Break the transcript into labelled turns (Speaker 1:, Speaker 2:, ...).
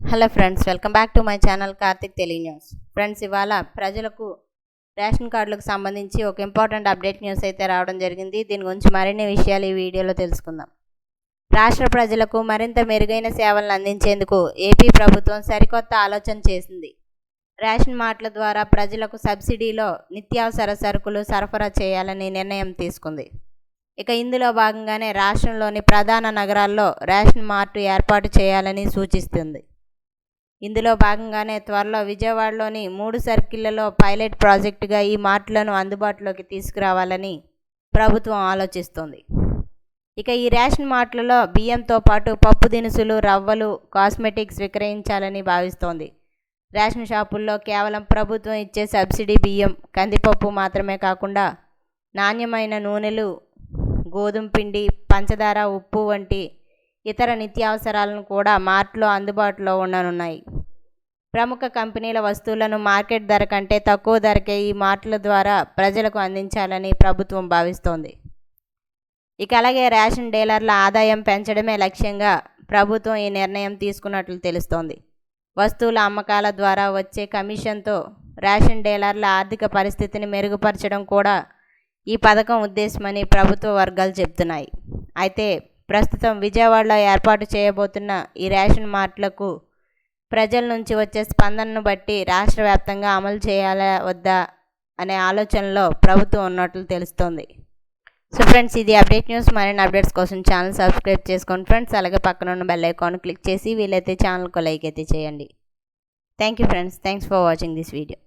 Speaker 1: Hello friends, welcome back to my channel Karthik Telugu news. Friends, ఇవాళ ప్రజలకు ration కార్డులకు సంబంధించి ఒక ఇంపార్టెంట్ అప్డేట్ న్యూస్ అయితే రావడం జరిగింది. దీని గురించి మరిన్ని విషయాలు ఈ వీడియోలో తెలుసుకుందాం. రాష్ట్ర ప్రజలకు మరింత మెరుగైన సేవలను అందించేందుకు ఏపీ ప్రభుత్వం సరికొత్త ఆలోచన చేసింది. రేషన్ మార్ట్ల ద్వారా ప్రజలకు సబ్సిడీలో నిత్యావసర సరుకులు సరఫరా చేయాలని నిర్ణయం తీసుకుంది. ఇక ఇందులో భాగంగానే రాష్ట్రంలోని ప్రధాన నగరాల్లో రేషన్ మార్టు ఏర్పాటు చేయాలని సూచిస్తుంది. ఇందులో భాగంగానే త్వరలో విజయవాడలోని 3 సర్కిళ్లలో పైలట్ ప్రాజెక్టుగా ఈ మార్టులను అందుబాటులోకి తీసుకురావాలని ప్రభుత్వం ఆలోచిస్తోంది. ఇక ఈ రేషన్ మార్టులలో బియ్యంతో పాటు పప్పు దినుసులు, రవ్వలు, కాస్మెటిక్స్ విక్రయించాలని భావిస్తోంది. రేషన్ షాపుల్లో కేవలం ప్రభుత్వం ఇచ్చే సబ్సిడీ బియ్యం, కందిపప్పు మాత్రమే కాకుండా నాణ్యమైన నూనెలు, గోధుమ పిండి, పంచదార, ఉప్పు వంటి ఇతర నిత్యావసరాలను కూడా మార్ట్లో అందుబాటులో ఉండనున్నాయి. ప్రముఖ కంపెనీల వస్తువులను మార్కెట్ ధర కంటే తక్కువ ధరకే ఈ మార్ట్ల ద్వారా ప్రజలకు అందించాలని ప్రభుత్వం భావిస్తోంది. ఇక అలాగే రేషన్ డీలర్ల ఆదాయం పెంచడమే లక్ష్యంగా ప్రభుత్వం ఈ నిర్ణయం తీసుకున్నట్లు తెలుస్తోంది. వస్తువుల అమ్మకాల ద్వారా వచ్చే కమిషన్తో రేషన్ డీలర్ల ఆర్థిక పరిస్థితిని మెరుగుపరచడం కూడా ఈ పథకం ఉద్దేశమని ప్రభుత్వ వర్గాలు చెబుతున్నాయి. అయితే ప్రస్తుతం విజయవాడలో ఏర్పాటు చేయబోతున్న ఈ రేషన్ మార్ట్లకు ప్రజల నుంచి వచ్చే స్పందనను బట్టి రాష్ట్ర వ్యాప్తంగా అమలు చేయాలా వద్దా అనే ఆలోచనలో ప్రభుత్వం ఉన్నట్లు తెలుస్తోంది. సో ఫ్రెండ్స్, ఇది అప్డేట్ న్యూస్. మరిన్ని అప్డేట్స్ కోసం ఛానల్ సబ్స్క్రైబ్ చేసుకోండి ఫ్రెండ్స్. అలాగే పక్కన ఉన్న బెల్ ఐకాన్ క్లిక్ చేసి వీలైతే ఛానల్కు లైక్ అయితే చేయండి. Thank you friends. Thanks for watching this video.